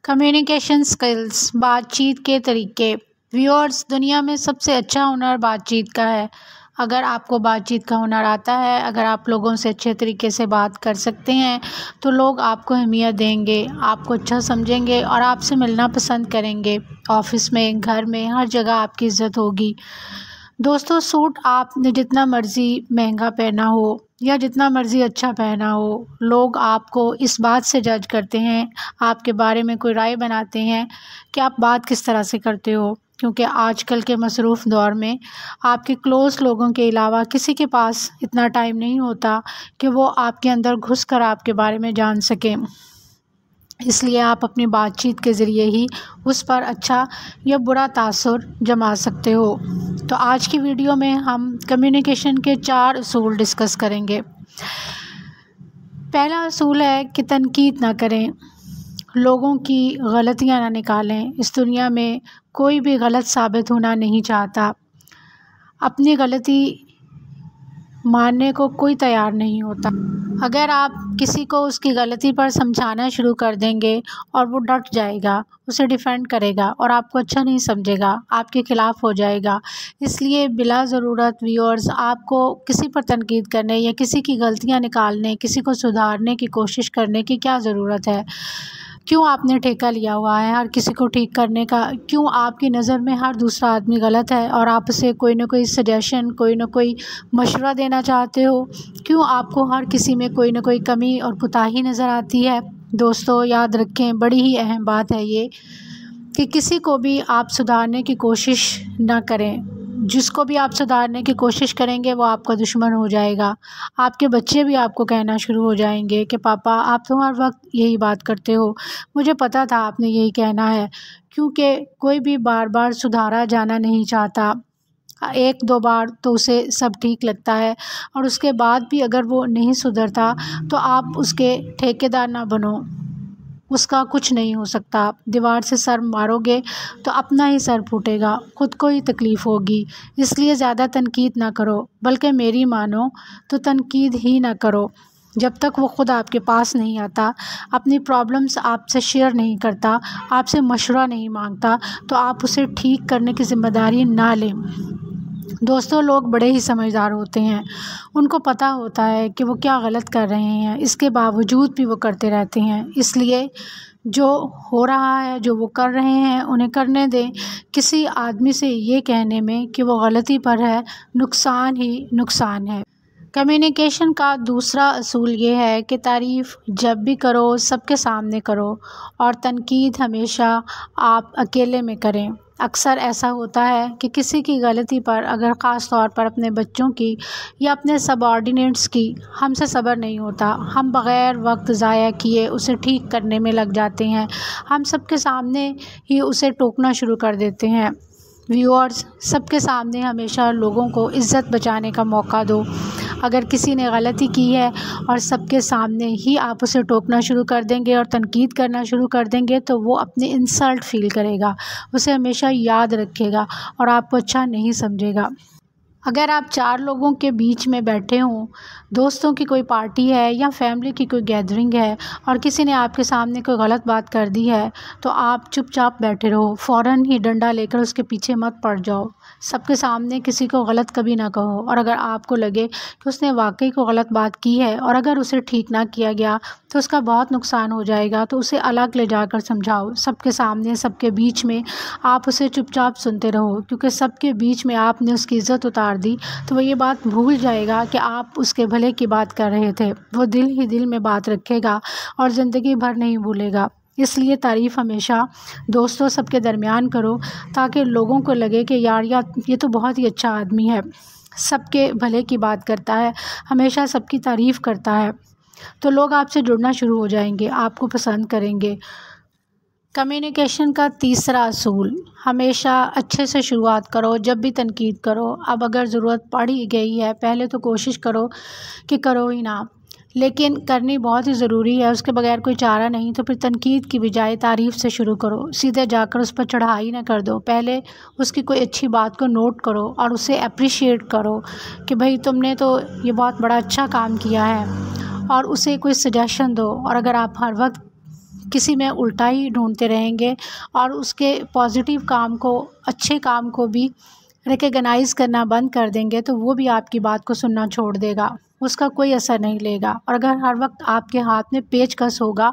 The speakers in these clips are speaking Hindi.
कम्युनिकेशन स्किल्स, बातचीत के तरीके। व्यूअर्स, दुनिया में सबसे अच्छा हुनर बातचीत का है। अगर आपको बातचीत का हुनर आता है, अगर आप लोगों से अच्छे तरीके से बात कर सकते हैं, तो लोग आपको अहमियत देंगे, आपको अच्छा समझेंगे और आपसे मिलना पसंद करेंगे। ऑफिस में, घर में, हर जगह आपकी इज़्ज़त होगी। दोस्तों, सूट आपने जितना मर्ज़ी महंगा पहना हो या जितना मर्ज़ी अच्छा पहना हो, लोग आपको इस बात से जज करते हैं, आपके बारे में कोई राय बनाते हैं कि आप बात किस तरह से करते हो। क्योंकि आजकल के मसरूफ़ दौर में आपके क्लोज़ लोगों के अलावा किसी के पास इतना टाइम नहीं होता कि वो आपके अंदर घुसकर आपके बारे में जान सकें। इसलिए आप अपनी बातचीत के ज़रिए ही उस पर अच्छा या बुरा तासुर जमा सकते हो। तो आज की वीडियो में हम कम्युनिकेशन के 4 असूल डिस्कस करेंगे। पहला असूल है कि तनकीद ना करें, लोगों की गलतियां ना निकालें। इस दुनिया में कोई भी गलत साबित होना नहीं चाहता। अपनी गलती मानने को कोई तैयार नहीं होता। अगर आप किसी को उसकी गलती पर समझाना शुरू कर देंगे और वो डट जाएगा, उसे डिफेंड करेगा और आपको अच्छा नहीं समझेगा, आपके ख़िलाफ़ हो जाएगा। इसलिए बिला ज़रूरत व्यूअर्स, आपको किसी पर तनकीद करने या किसी की गलतियां निकालने, किसी को सुधारने की कोशिश करने की क्या ज़रूरत है। क्यों आपने ठेका लिया हुआ है हर किसी को ठीक करने का? क्यों आपकी नज़र में हर दूसरा आदमी गलत है और आप उसे कोई ना कोई सजेशन, कोई ना कोई मशवरा देना चाहते हो? क्यों आपको हर किसी में कोई ना कोई कमी और कोताही नज़र आती है? दोस्तों, याद रखें, बड़ी ही अहम बात है ये कि किसी को भी आप सुधारने की कोशिश ना करें। जिसको भी आप सुधारने की कोशिश करेंगे वो आपका दुश्मन हो जाएगा। आपके बच्चे भी आपको कहना शुरू हो जाएंगे कि पापा, आप तो हर वक्त यही बात करते हो, मुझे पता था आपने यही कहना है। क्योंकि कोई भी बार बार सुधारा जाना नहीं चाहता। 1-2 बार तो उसे सब ठीक लगता है और उसके बाद भी अगर वो नहीं सुधरता तो आप उसके ठेकेदार ना बनो। उसका कुछ नहीं हो सकता। दीवार से सर मारोगे तो अपना ही सर फूटेगा, खुद को ही तकलीफ़ होगी। इसलिए ज़्यादा तनकीद ना करो, बल्कि मेरी मानो तो तनकीद ही ना करो। जब तक वो ख़ुद आपके पास नहीं आता, अपनी प्रॉब्लम्स आपसे शेयर नहीं करता, आपसे मशवरा नहीं मांगता, तो आप उसे ठीक करने की ज़िम्मेदारी ना लें। दोस्तों, लोग बड़े ही समझदार होते हैं। उनको पता होता है कि वो क्या गलत कर रहे हैं, इसके बावजूद भी वो करते रहते हैं। इसलिए जो हो रहा है, जो वो कर रहे हैं, उन्हें करने दें। किसी आदमी से ये कहने में कि वो गलती पर है, नुकसान ही नुकसान है। कम्युनिकेशन का दूसरा असूल ये है कि तारीफ़ जब भी करो सबके सामने करो और तनकीद हमेशा आप अकेले में करें। अक्सर ऐसा होता है कि किसी की गलती पर, अगर ख़ास तौर पर अपने बच्चों की या अपने सबऑर्डिनेट्स की, हमसे सब्र नहीं होता। हम बग़ैर वक्त ज़ाया किए उसे ठीक करने में लग जाते हैं। हम सबके सामने ही उसे टोकना शुरू कर देते हैं। व्यूअर्स, सबके सामने हमेशा लोगों को इज़्ज़त बचाने का मौका दो। अगर किसी ने गलती की है और सबके सामने ही आप उसे टोकना शुरू कर देंगे और तनकीद करना शुरू कर देंगे, तो वो अपनी इंसल्ट फ़ील करेगा, उसे हमेशा याद रखेगा और आपको अच्छा नहीं समझेगा। अगर आप 4 लोगों के बीच में बैठे हों, दोस्तों की कोई पार्टी है या फैमिली की कोई गैदरिंग है और किसी ने आपके सामने कोई गलत बात कर दी है, तो आप चुपचाप बैठे रहो। फ़ौरन ही डंडा लेकर उसके पीछे मत पड़ जाओ। सबके सामने किसी को गलत कभी ना कहो। और अगर आपको लगे कि उसने वाकई को गलत बात की है और अगर उसे ठीक ना किया गया तो उसका बहुत नुकसान हो जाएगा, तो उसे अलग ले जाकर समझाओ। सबके सामने, सबके बीच में आप उसे चुपचाप सुनते रहो, क्योंकि सबके बीच में आपने उसकी इज़्ज़त उतार दी तो वो ये बात भूल जाएगा कि आप उसके भले की बात कर रहे थे। वो दिल ही दिल में बात रखेगा और ज़िंदगी भर नहीं भूलेगा। इसलिए तारीफ़ हमेशा दोस्तों सबके दरमियान करो, ताकि लोगों को लगे कि यार ये तो बहुत ही अच्छा आदमी है, सबके भले की बात करता है, हमेशा सबकी तारीफ़ करता है। तो लोग आपसे जुड़ना शुरू हो जाएंगे, आपको पसंद करेंगे। कम्युनिकेशन का तीसरा असूल, हमेशा अच्छे से शुरुआत करो जब भी तनकीद करो। अब अगर ज़रूरत पड़ ही गई है, पहले तो कोशिश करो कि करो ही ना, लेकिन करनी बहुत ही ज़रूरी है, उसके बगैर कोई चारा नहीं। तो फिर तनकीद की बजाय तारीफ़ से शुरू करो। सीधे जाकर उस पर चढ़ाई ना कर दो। पहले उसकी कोई अच्छी बात को नोट करो और उसे अप्रिशिएट करो कि भाई तुमने तो ये बहुत बड़ा अच्छा काम किया है, और उसे कोई सजेशन दो। और अगर आप हर वक्त किसी में उल्टा ही ढूंढते रहेंगे और उसके पॉजिटिव काम को, अच्छे काम को भी रिकग्नाइज़ करना बंद कर देंगे, तो वो भी आपकी बात को सुनना छोड़ देगा, उसका कोई असर नहीं लेगा। और अगर हर वक्त आपके हाथ में पेचकस होगा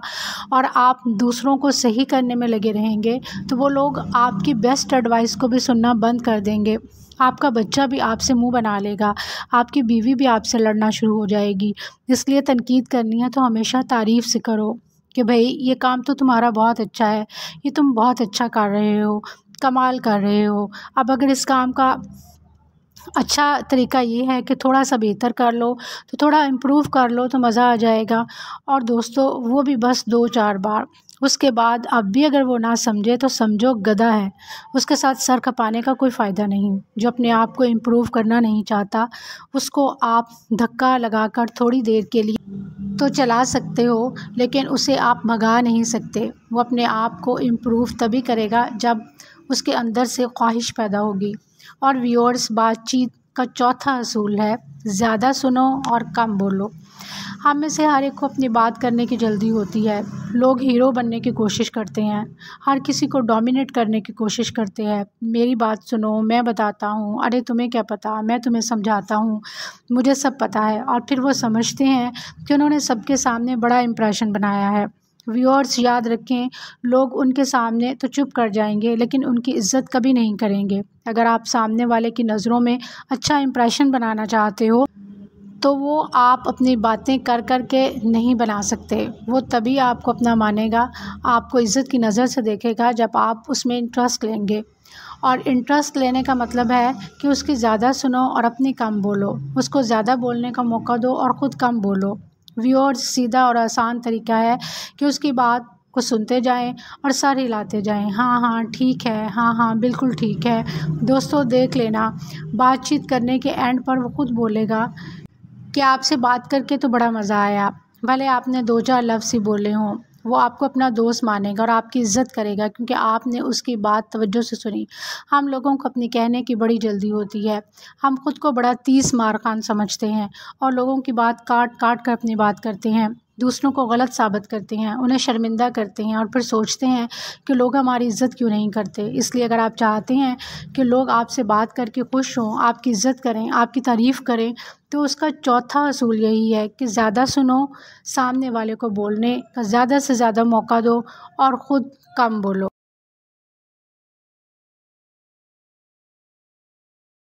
और आप दूसरों को सही करने में लगे रहेंगे, तो वो लोग आपकी बेस्ट एडवाइस को भी सुनना बंद कर देंगे। आपका बच्चा भी आपसे मुंह बना लेगा, आपकी बीवी भी आपसे लड़ना शुरू हो जाएगी। इसलिए तनकीद करनी है तो हमेशा तारीफ़ से करो कि भाई ये काम तो तुम्हारा बहुत अच्छा है, ये तुम बहुत अच्छा कर रहे हो, कमाल कर रहे हो। अब अगर इस काम का अच्छा तरीका ये है कि थोड़ा सा बेहतर कर लो, तो थोड़ा इम्प्रूव कर लो, तो मज़ा आ जाएगा। और दोस्तों वो भी बस 2-4 बार, उसके बाद अब भी अगर वो ना समझे तो समझो गधा है, उसके साथ सर खपाने का कोई फ़ायदा नहीं। जो अपने आप को इम्प्रूव करना नहीं चाहता, उसको आप धक्का लगाकर थोड़ी देर के लिए तो चला सकते हो, लेकिन उसे आप भगा नहीं सकते। वो अपने आप को इम्प्रूव तभी करेगा जब उसके अंदर से ख्वाहिश पैदा होगी। और व्यूअर्स, बातचीत का चौथा असूल है, ज़्यादा सुनो और कम बोलो। हम में से हर एक को अपनी बात करने की जल्दी होती है। लोग हीरो बनने की कोशिश करते हैं, हर किसी को डोमिनेट करने की कोशिश करते हैं। मेरी बात सुनो, मैं बताता हूँ, अरे तुम्हें क्या पता, मैं तुम्हें समझाता हूँ, मुझे सब पता है। और फिर वो समझते हैं कि उन्होंने सबके सामने बड़ा इम्प्रेशन बनाया है। व्यूअर्स, याद रखें, लोग उनके सामने तो चुप कर जाएंगे, लेकिन उनकी इज़्ज़त कभी नहीं करेंगे। अगर आप सामने वाले की नज़रों में अच्छा इम्प्रेशन बनाना चाहते हो, तो वो आप अपनी बातें कर कर के नहीं बना सकते। वो तभी आपको अपना मानेगा, आपको इज़्ज़त की नज़र से देखेगा जब आप उसमें इंटरेस्ट लेंगे। और इंटरेस्ट लेने का मतलब है कि उसकी ज़्यादा सुनो और अपनी कम बोलो, उसको ज़्यादा बोलने का मौका दो और ख़ुद कम बोलो। व्यूअर्स, सीधा और आसान तरीका है कि उसकी बात को सुनते जाएं और सर हिलाते जाएं, हाँ हाँ ठीक है, हाँ हाँ बिल्कुल ठीक है। दोस्तों, देख लेना, बातचीत करने के एंड पर वो खुद बोलेगा कि आपसे बात करके तो बड़ा मज़ा आया। भले आपने 2-4 लफ्ज़ ही बोले हों, वो आपको अपना दोस्त मानेगा और आपकी इज़्ज़त करेगा, क्योंकि आपने उसकी बात तवज्जो से सुनी। हम लोगों को अपनी कहने की बड़ी जल्दी होती है, हम ख़ुद को बड़ा 30 मार खान समझते हैं और लोगों की बात काट काट कर अपनी बात करते हैं, दूसरों को गलत साबित करते हैं, उन्हें शर्मिंदा करते हैं और फिर सोचते हैं कि लोग हमारी इज़्ज़त क्यों नहीं करते। इसलिए अगर आप चाहते हैं कि लोग आपसे बात करके खुश हों, आपकी इज़्ज़त करें, आपकी तारीफ़ करें, तो उसका चौथा असूल यही है कि ज़्यादा सुनो, सामने वाले को बोलने का ज़्यादा से ज़्यादा मौका दो और ख़ुद कम बोलो।